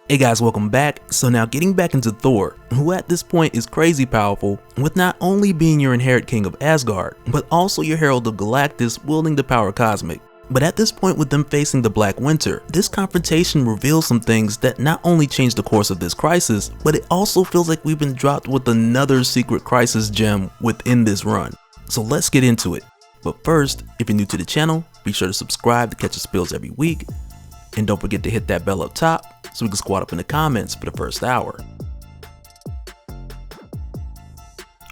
Hey guys, welcome back. So now getting back into Thor, who at this point is crazy powerful, with not only being your inherent king of Asgard, but also your herald of Galactus wielding the power cosmic. But at this point with them facing the Black Winter, this confrontation reveals some things that not only change the course of this crisis, but it also feels like we've been dropped with another secret crisis gem within this run. So let's get into it. But first, if you're new to the channel, be sure to subscribe to catch the spills every week. And don't forget to hit that bell up top so we can squat up in the comments for the first hour.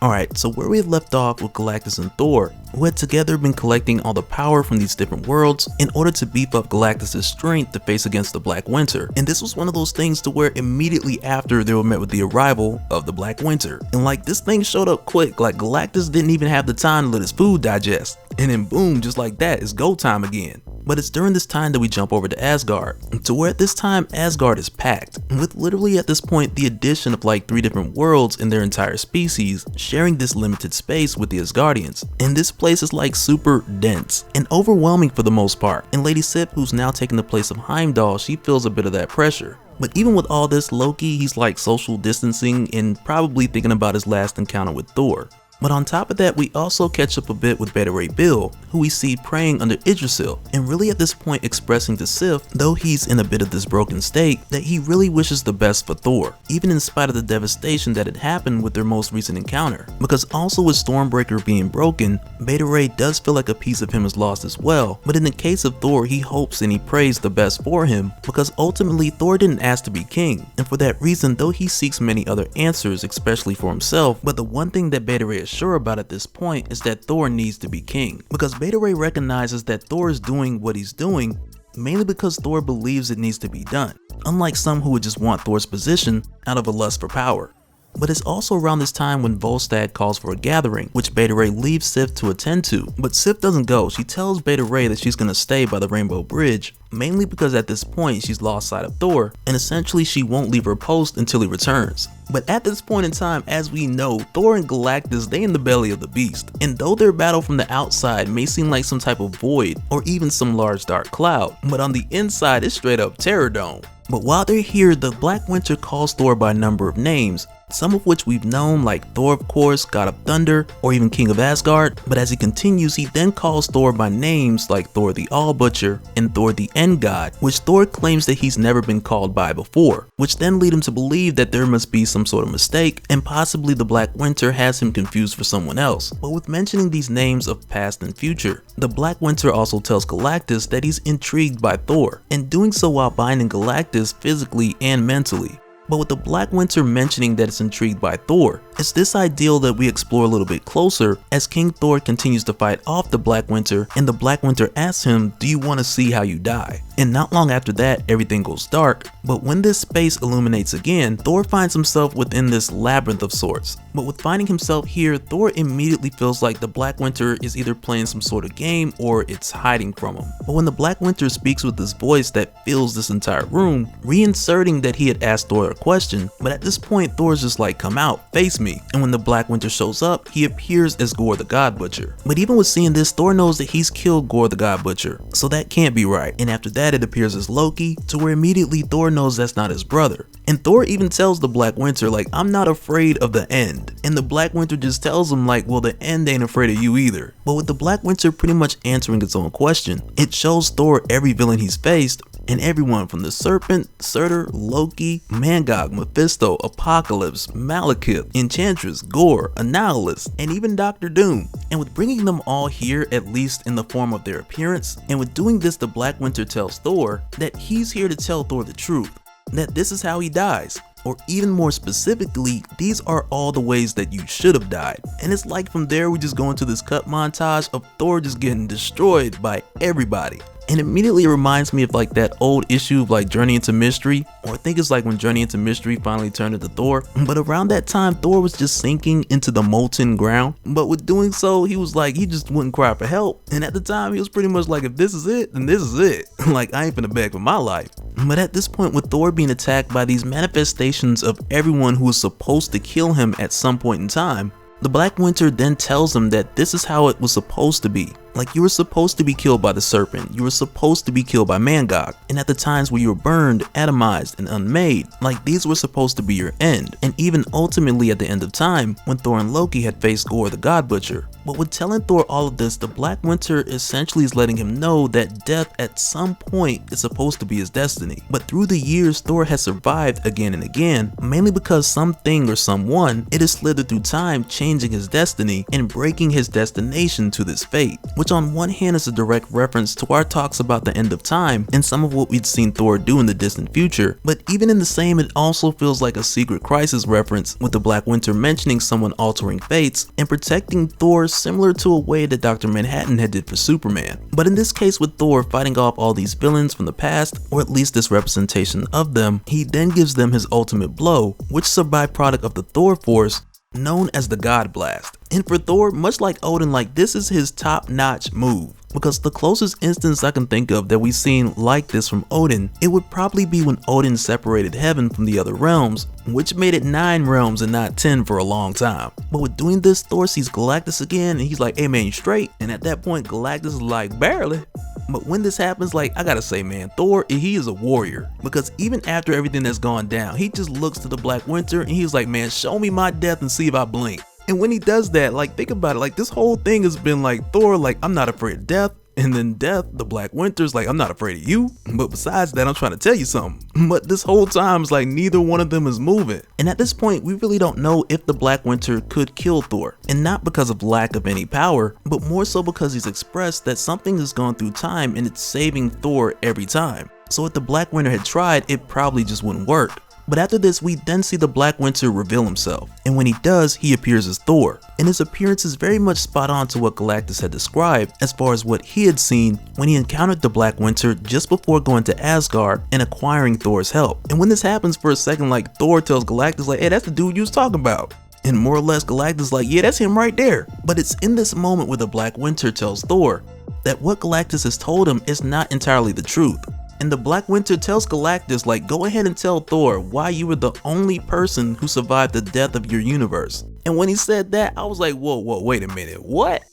Alright, so where we had left off with Galactus and Thor, who had together been collecting all the power from these different worlds in order to beef up Galactus' strength to face against the Black Winter. And this was one of those things to where immediately after they were met with the arrival of the Black Winter. And like this thing showed up quick, like Galactus didn't even have the time to let his food digest. And then boom, just like that, it's go time again. But it's during this time that we jump over to Asgard, to where at this time Asgard is packed, with literally at this point the addition of like 3 different worlds in their entire species, sharing this limited space with the Asgardians. And this place is like super dense, and overwhelming for the most part, and Lady Sif, who's now taking the place of Heimdall, she feels a bit of that pressure. But even with all this, Loki, he's like social distancing and probably thinking about his last encounter with Thor. But on top of that, we also catch up a bit with Beta Ray Bill, who we see praying under Yggdrasil, and really at this point expressing to Sif, though he's in a bit of this broken state, that he really wishes the best for Thor, even in spite of the devastation that had happened with their most recent encounter. Because also with Stormbreaker being broken, Beta Ray does feel like a piece of him is lost as well, but in the case of Thor, he hopes and he prays the best for him, because ultimately Thor didn't ask to be king, and for that reason, though he seeks many other answers, especially for himself, but the one thing that Beta Ray is sure about at this point is that Thor needs to be king, because Beta Ray recognizes that Thor is doing what he's doing mainly because Thor believes it needs to be done, unlike some who would just want Thor's position out of a lust for power. But it's also around this time when Volstagg calls for a gathering, which Beta Ray leaves Sif to attend to, but Sif doesn't go. She tells Beta Ray that she's gonna stay by the Rainbow Bridge, mainly because at this point she's lost sight of Thor, and essentially she won't leave her post until he returns. But at this point in time, as we know, Thor and Galactus, they in the belly of the beast, and though their battle from the outside may seem like some type of void or even some large dark cloud, but on the inside it's straight up Terror Dome. But while they're here, the Black Winter calls Thor by a number of names, some of which we've known, like Thor of course, God of Thunder, or even King of Asgard, but as he continues, he then calls Thor by names like Thor the All-Butcher and Thor the End God, which Thor claims that he's never been called by before, which then lead him to believe that there must be some sort of mistake, and possibly the Black Winter has him confused for someone else. But with mentioning these names of past and future, the Black Winter also tells Galactus that he's intrigued by Thor, and doing so while binding Galactus physically and mentally. But with the Black Winter mentioning that it's intrigued by Thor, it's this ideal that we explore a little bit closer as King Thor continues to fight off the Black Winter, and the Black Winter asks him, do you want to see how you die? And not long after that, everything goes dark, but when this space illuminates again, Thor finds himself within this labyrinth of sorts. But with finding himself here, Thor immediately feels like the Black Winter is either playing some sort of game or it's hiding from him. But when the Black Winter speaks with this voice that fills this entire room, reinserting that he had asked Thor a question, but at this point Thor's just like, come out, face me. And when the Black Winter shows up, he appears as Gorr the God Butcher. But even with seeing this, Thor knows that he's killed Gorr the God Butcher, so that can't be right. And after that it appears as Loki, to where immediately Thor knows that's not his brother. And Thor even tells the Black Winter like, I'm not afraid of the end. And the Black Winter just tells him like, well, the end ain't afraid of you either. But with the Black Winter pretty much answering its own question, it shows Thor every villain he's faced, and everyone from the Serpent, Surtur, Loki, Mangog, Mephisto, Apocalypse, Malekith, Enchantress, Gorr, Annihilus, and even Doctor Doom. And with bringing them all here, at least in the form of their appearance, and with doing this, the Black Winter tells Thor that he's here to tell Thor the truth, that this is how he dies. Or even more specifically, these are all the ways that you should have died. And it's like from there we just go into this cut montage of Thor just getting destroyed by everybody. And immediately it reminds me of like that old issue of like Journey into Mystery, or I think it's like when Journey into Mystery finally turned into Thor. But around that time, Thor was just sinking into the molten ground. But with doing so, he was like, he just wouldn't cry for help. And at the time, he was pretty much like, if this is it, then this is it. Like, I ain't finna beg for my life. But at this point, with Thor being attacked by these manifestations of everyone who was supposed to kill him at some point in time, the Black Winter then tells him that this is how it was supposed to be, Like, you were supposed to be killed by the Serpent, you were supposed to be killed by Mangog, and at the times where you were burned, atomized, and unmade, like these were supposed to be your end. And even ultimately at the end of time, when Thor and Loki had faced Gorr the God Butcher. But with telling Thor all of this, the Black Winter essentially is letting him know that death at some point is supposed to be his destiny. But through the years, Thor has survived again and again, mainly because something or someone, it has slithered through time, changing his destiny and breaking his destination to this fate. Which on one hand is a direct reference to our talks about the end of time and some of what we'd seen Thor do in the distant future, but even in the same, it also feels like a Secret Crisis reference, with the Black Winter mentioning someone altering fates and protecting Thor, similar to a way that Dr. Manhattan had did for Superman. But in this case, with Thor fighting off all these villains from the past, or at least this representation of them, he then gives them his ultimate blow, which is a byproduct of the Thor Force, known as the God Blast. And for Thor, much like Odin, like this is his top-notch move. Because the closest instance I can think of that we've seen like this from Odin, it would probably be when Odin separated heaven from the other realms, which made it 9 realms and not 10 for a long time. But with doing this, Thor sees Galactus again and he's like, hey man, you straight? And at that point, Galactus is like, barely. But when this happens, like, I gotta say, man, Thor, he is a warrior. Because even after everything that's gone down, he just looks to the Black Winter and he's like, man, show me my death and see if I blink. And when he does that, like, think about it, like, this whole thing has been like, Thor, like, I'm not afraid of death. And then Death, the Black Winter's like, I'm not afraid of you. But besides that, I'm trying to tell you something. But this whole time, it's like neither one of them is moving. And at this point, we really don't know if the Black Winter could kill Thor. And not because of lack of any power, but more so because he's expressed that something has gone through time and it's saving Thor every time. So if the Black Winter had tried, it probably just wouldn't work. But after this, we then see the Black Winter reveal himself, and when he does, he appears as Thor, and his appearance is very much spot on to what Galactus had described as far as what he had seen when he encountered the Black Winter just before going to Asgard and acquiring Thor's help. And when this happens, for a second, like, Thor tells Galactus like, hey, that's the dude you was talking about. And more or less Galactus like, yeah, that's him right there. But it's in this moment where the Black Winter tells Thor that what Galactus has told him is not entirely the truth. And the Black Winter tells Galactus, like, go ahead and tell Thor why you were the only person who survived the death of your universe. And when he said that, I was like, whoa, wait a minute, what?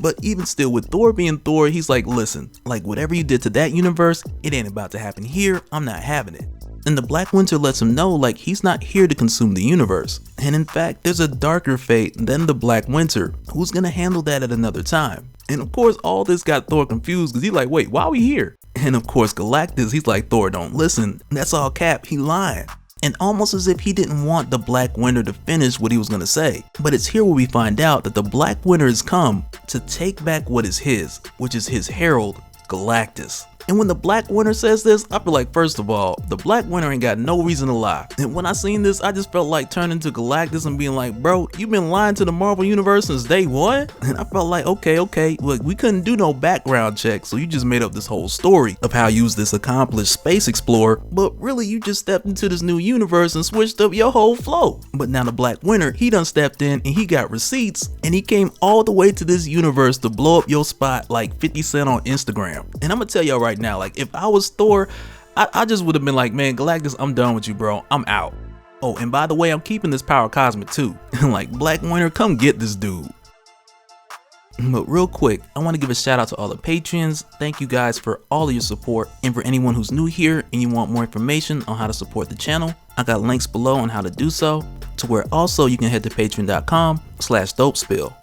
But even still, with Thor being Thor, he's like, listen, like, whatever you did to that universe, it ain't about to happen here, I'm not having it. And the Black Winter lets him know, like, he's not here to consume the universe. And in fact, there's a darker fate than the Black Winter, who's gonna handle that at another time. And of course, all this got Thor confused, because he's like, wait, why are we here? And of course, Galactus, he's like, Thor, don't listen. That's all cap, he lying. And almost as if he didn't want the Black Winter to finish what he was gonna say. But it's here where we find out that the Black Winter has come to take back what is his, which is his herald, Galactus. And when the Black Winter says this, I feel like, first of all, the Black Winter ain't got no reason to lie. And when I seen this, I just felt like turning to Galactus and being like, bro, you been lying to the Marvel Universe since day one? And I felt like, okay, look, we couldn't do no background check, so you just made up this whole story of how you was this accomplished space explorer, but really you just stepped into this new universe and switched up your whole flow. But now the Black Winter, he done stepped in and he got receipts, and he came all the way to this universe to blow up your spot like 50 Cent on Instagram. And I'm gonna tell y'all right now, like, if I was Thor, I just would have been like, man, Galactus, I'm done with you, bro. I'm out. Oh, and by the way, I'm keeping this power cosmic too. Like, Black Winter, come get this dude. But real quick, I want to give a shout out to all the patrons. Thank you guys for all of your support. And for anyone who's new here and you want more information on how to support the channel, I got links below on how to do so, to where also you can head to patreon.com/DopeSpill.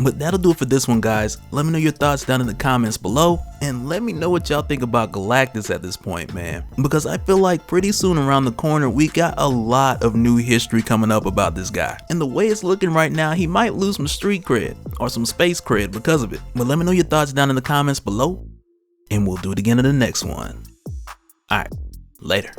But that'll do it for this one, guys. Let me know your thoughts down in the comments below, and let me know what y'all think about Galactus at this point, man. Because I feel like pretty soon around the corner, we got a lot of new history coming up about this guy. And the way it's looking right now, he might lose some street cred, or some space cred because of it. But let me know your thoughts down in the comments below, and we'll do it again in the next one. Alright, later.